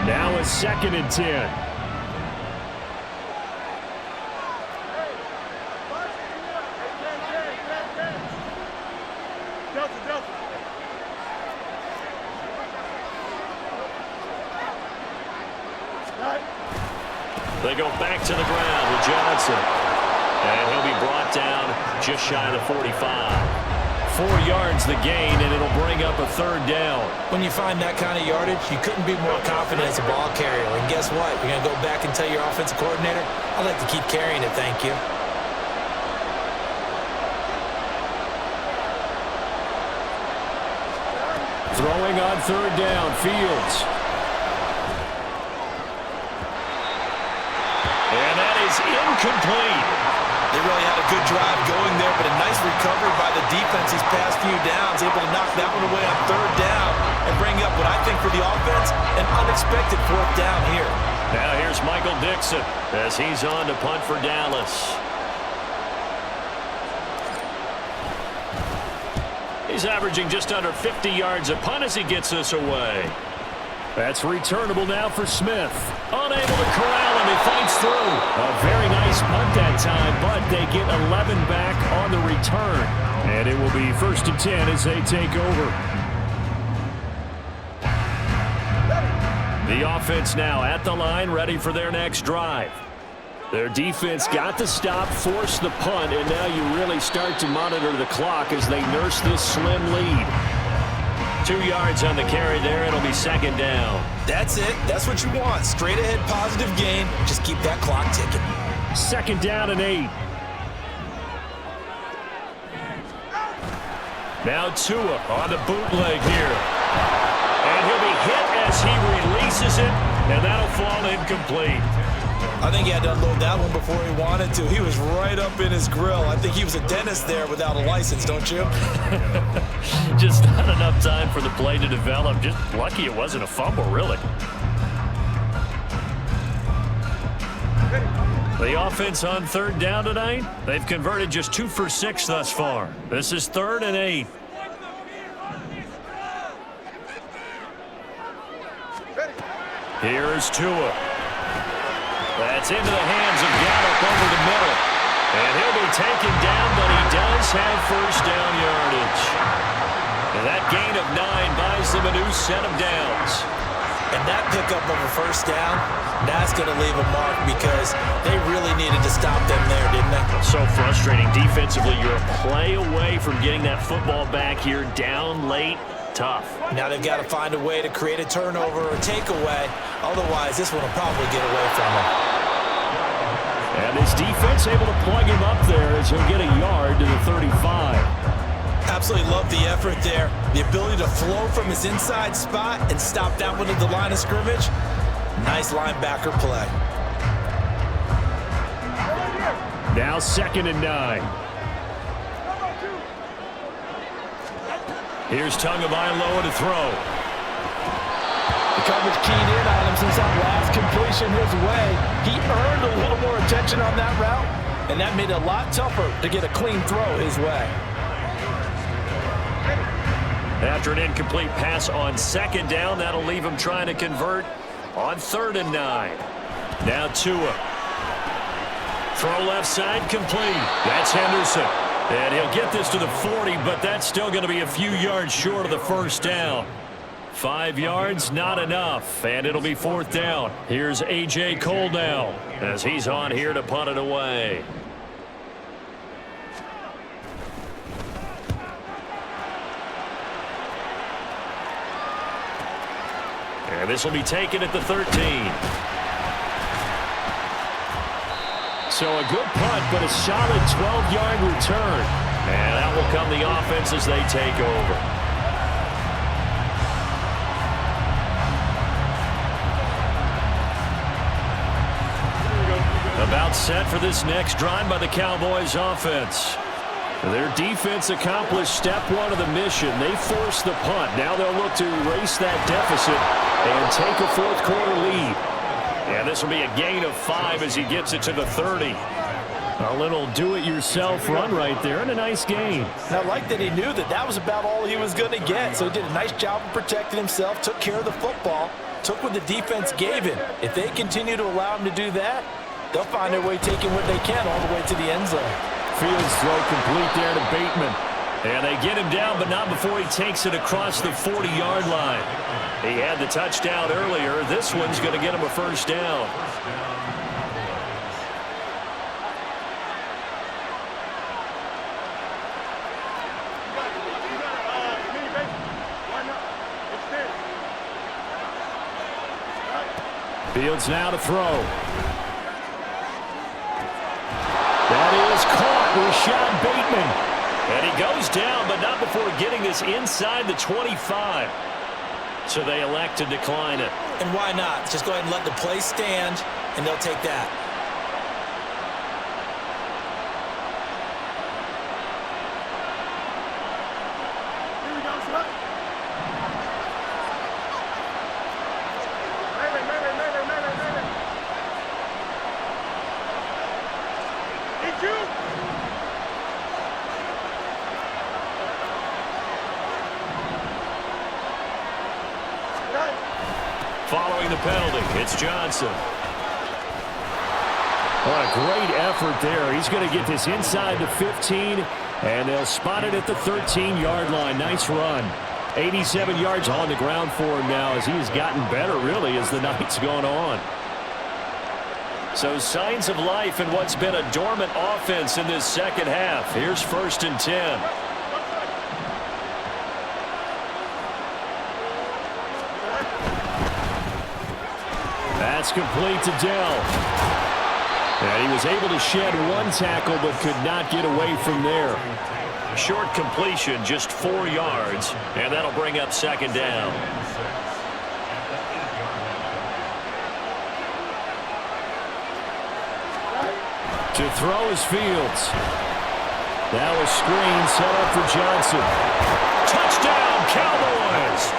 Now a 2nd and 10. They go back to the ground with Johnson. And he'll be brought down just shy of the 45. 4 yards the gain, and it'll bring up a 3rd down. When you find that kind of yardage, you couldn't be more confident as a ball carrier. And guess what? You're going to go back and tell your offensive coordinator, I'd like to keep carrying it, thank you. Throwing on 3rd down, Fields. And that is incomplete. They really had a good drive going there, but a nice recovery by the defense these past few downs, able to knock that one away on 3rd down and bring up what I think for the offense, an unexpected 4th down here. Now here's Michael Dixon as he's on to punt for Dallas. He's averaging just under 50 yards a punt as he gets this away. That's returnable now for Smith. Unable to corral him. He fights through. A very nice punt that time, but they get 11 back on the return. And it will be 1st and 10 as they take over. The offense now at the line, ready for their next drive. Their defense got the stop, forced the punt, and now you really start to monitor the clock as they nurse this slim lead. 2 yards on the carry there. It'll be 2nd down. That's it. That's what you want. Straight ahead positive gain. Just keep that clock ticking. 2nd down and 8. Now Tua on the bootleg here. And he'll be hit as he releases it. And that'll fall incomplete. I think he had to unload that one before he wanted to. He was right up in his grill. I think he was a dentist there without a license, don't you? Just not enough time for the play to develop. Just lucky it wasn't a fumble, really. The offense on third down tonight, they've converted just 2 for 6 thus far. This is 3rd and 8. Here's Tua. That's into the hands of Gallup over the middle. And he'll be taken down, but he does have first down yardage. And that gain of 9 buys them a new set of downs. And that pickup of a first down, that's going to leave a mark because they really needed to stop them there, didn't they? So frustrating defensively. You're a play away from getting that football back here down late. Tough. Now they've got to find a way to create a turnover or takeaway. Otherwise, this one will probably get away from them. And his defense able to plug him up there as he'll get a yard to the 35. Absolutely love the effort there. The ability to flow from his inside spot and stop that one at the line of scrimmage. Nice linebacker play. Now 2nd and 9. Here's Tagovailoa to throw. The coverage keyed in on him since that last completion his way. He earned a little more attention on that route, and that made it a lot tougher to get a clean throw his way. After an incomplete pass on 2nd down, that'll leave him trying to convert on 3rd and 9. Now Tua. Throw left side complete. That's Henderson. And he'll get this to the 40, but that's still going to be a few yards short of the first down. 5 yards, not enough, and it'll be 4th down. Here's A.J. Cole now as he's on here to punt it away. And this will be taken at the 13. So a good punt, but a solid 12-yard return. And out will come the offense as they take over. About set for this next drive by the Cowboys offense. Their defense accomplished step 1 of the mission. They forced the punt. Now they'll look to erase that deficit and take a 4th quarter lead. And this will be a gain of 5 as he gets it to the 30. A little do-it-yourself run right there and a nice gain. And I like that he knew that that was about all he was going to get. So he did a nice job of protecting himself, took care of the football, took what the defense gave him. If they continue to allow him to do that, they'll find their way taking what they can all the way to the end zone. Fields throw complete there to Bateman. And they get him down, but not before he takes it across the 40-yard line. He had the touchdown earlier. This one's going to get him a first down. Fields now to throw. That is caught with Sean Bateman. And he goes down, but not before getting this inside the 25. So they elect to decline it. And why not? Just go ahead and let the play stand, and they'll take that. Following the penalty, it's Johnson. What a great effort there. He's going to get this inside the 15, and they'll spot it at the 13-yard line. Nice run. 87 yards on the ground for him now as he has gotten better, really, as the night's gone on. So signs of life in what's been a dormant offense in this second half. Here's 1st and 10. That's complete to Dell. And he was able to shed 1 tackle but could not get away from there. Short completion, just 4 yards, and that'll bring up 2nd down. To throw is Fields. Now a screen set up for Johnson. Touchdown, Cowboys!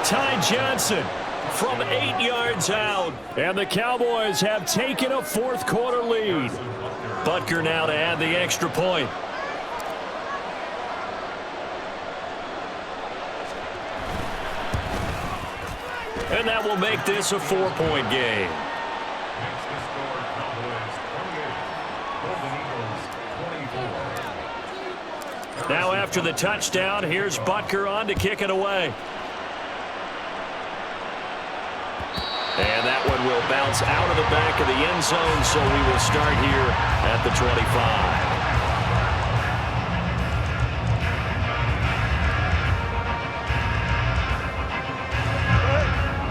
Ty Johnson from 8 yards out. And the Cowboys have taken a fourth-quarter lead. Butker now to add the extra point. And that will make this a 4-point game. Now after the touchdown, here's Butker on to kick it away. And that one will bounce out of the back of the end zone, so we will start here at the 25.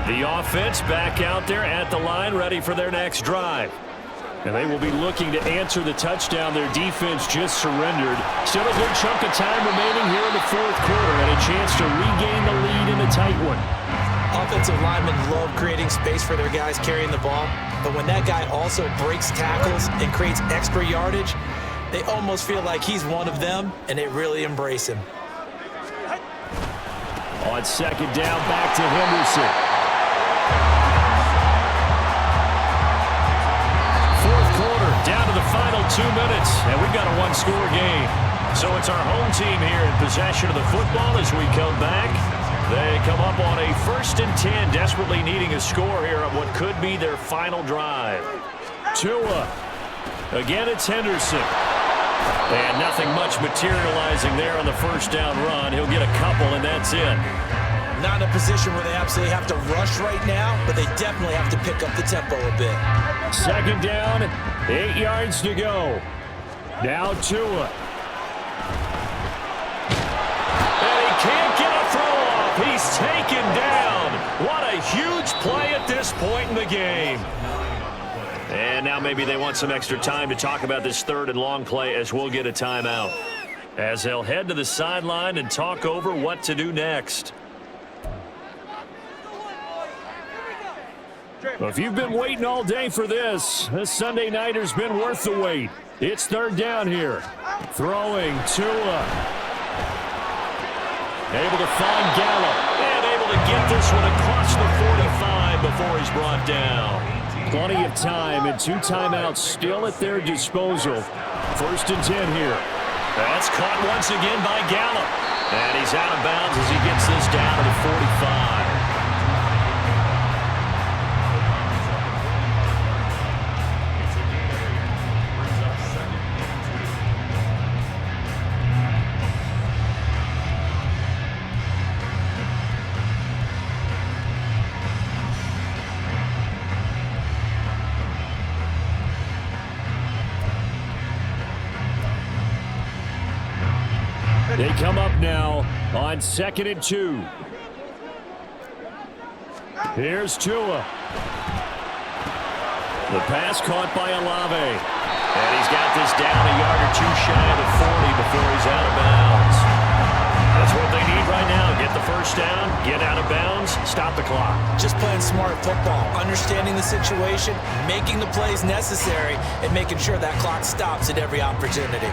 The offense back out there at the line, ready for their next drive. And they will be looking to answer the touchdown their defense just surrendered. Still a good chunk of time remaining here in the fourth quarter and a chance to regain the lead in a tight one. Offensive linemen love creating space for their guys carrying the ball, but when that guy also breaks tackles and creates extra yardage, they almost feel like he's one of them, and they really embrace him. On second down, back to Henderson. Fourth quarter, down to the final 2 minutes, and we've got a one-score game. So it's our home team here in possession of the football as we come back. They come up on a 1st and 10, desperately needing a score here on what could be their final drive. Tua. Again, it's Henderson. And nothing much materializing there on the first down run. He'll get a couple, and that's it. Not in a position where they absolutely have to rush right now, but they definitely have to pick up the tempo a bit. Second down, 8 yards to go. Now Tua. And he can't get a throw off. He's taken down. What a huge play at this point in the game. And now maybe they want some extra time to talk about this third and long play as we'll get a timeout. As they'll head to the sideline and talk over what to do next. Well, if you've been waiting all day for this Sunday nighter's been worth the wait. It's third down here. Throwing Tua. Able to find Gallup. And able to get this one across the 45 before he's brought down. Plenty of time and 2 timeouts still at their disposal. 1st and 10 here. That's caught once again by Gallup. And he's out of bounds as he gets this down to the 45. They come up now on 2nd and 2. Here's Tua. The pass caught by Olave. And he's got this down a yard or 2 shy of the 40 before he's out of bounds. That's what they need right now. Get the first down, get out of bounds, stop the clock. Just playing smart football, understanding the situation, making the plays necessary, and making sure that clock stops at every opportunity.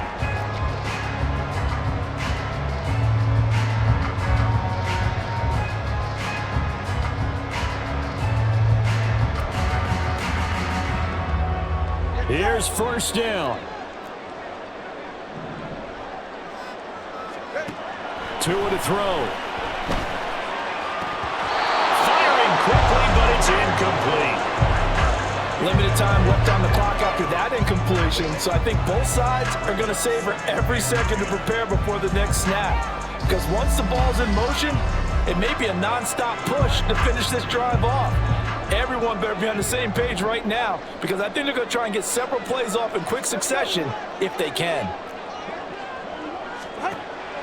Here's first down. Tua to throw. Firing quickly, but it's incomplete. Limited time left on the clock after that incompletion, so I think both sides are going to savor every second to prepare before the next snap. Because once the ball's in motion, it may be a non-stop push to finish this drive off. Everyone better be on the same page right now, because I think they're going to try and get several plays off in quick succession if they can.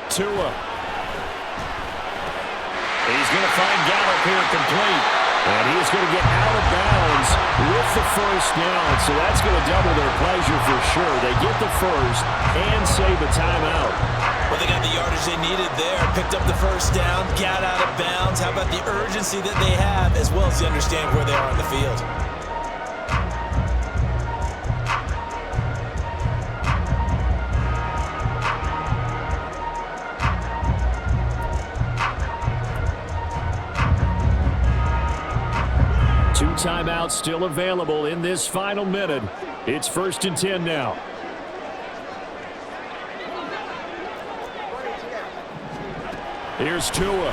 Tua. He's going to find Gallup here complete. And he is going to get out of bounds with the first down. So that's going to double their pleasure for sure. They get the first and save a timeout. Well, they got the yardage they needed there. Picked up the first down, got out of bounds. How about the urgency that they have, as well as they understand where they are on the field? 2 timeouts still available in this final minute. It's 1st and 10 now. Here's Tua.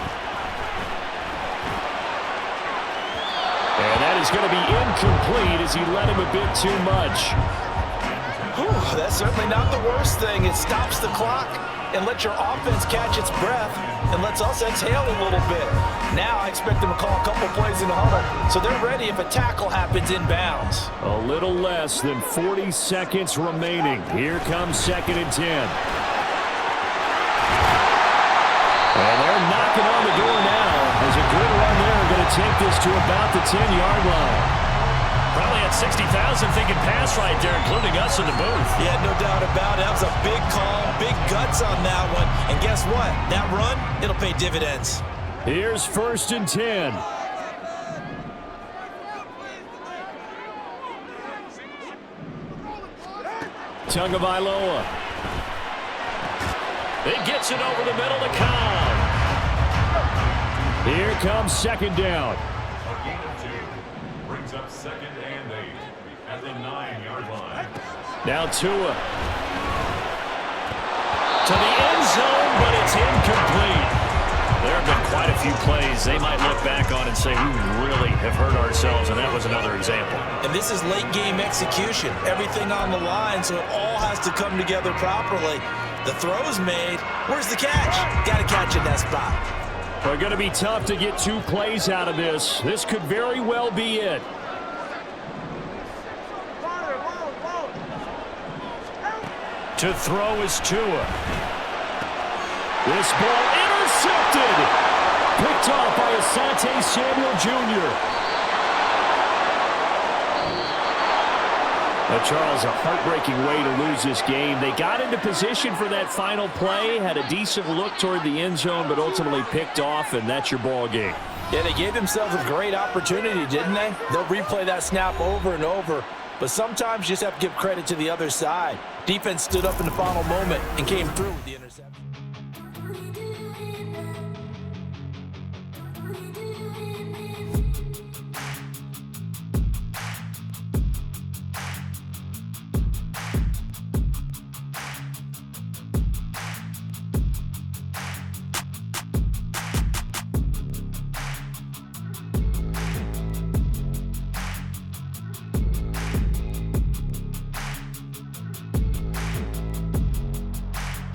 And that is going to be incomplete as he led him a bit too much. Whew, that's certainly not the worst thing. It stops the clock and lets your offense catch its breath and lets us exhale a little bit. Now I expect them to call a couple plays in the huddle so they're ready if a tackle happens inbounds. A little less than 40 seconds remaining. Here comes 2nd and 10. And they're knocking on the door now as a good run there going to take this to about the 10-yard line. Probably had 60,000 thinking pass right there, including us in the booth. Yeah, no doubt about it. That was a big call, big guts on that one. And guess what? That run, it'll pay dividends. Here's 1st and 10. Tagovailoa. It gets it over the middle to Cobb. Here comes 2nd down. A gain of 2 brings up 2nd and 8 at the 9-yard line. Now Tua. To the end zone, but it's incomplete. There have been quite a few plays they might look back on and say, we really have hurt ourselves, and that was another example. And this is late game execution. Everything on the line, so it all has to come together properly. The throw's made. Where's the catch? Got to catch in that spot. Well, going to be tough to get 2 plays out of this. This could very well be it. To throw is Tua. This ball intercepted. Picked off by Asante Samuel Jr. Charles, a heartbreaking way to lose this game. They got into position for that final play, had a decent look toward the end zone, but ultimately picked off, and that's your ball game. Yeah, they gave themselves a great opportunity, didn't they? They'll replay that snap over and over, but sometimes you just have to give credit to the other side. Defense stood up in the final moment and came through with the interception.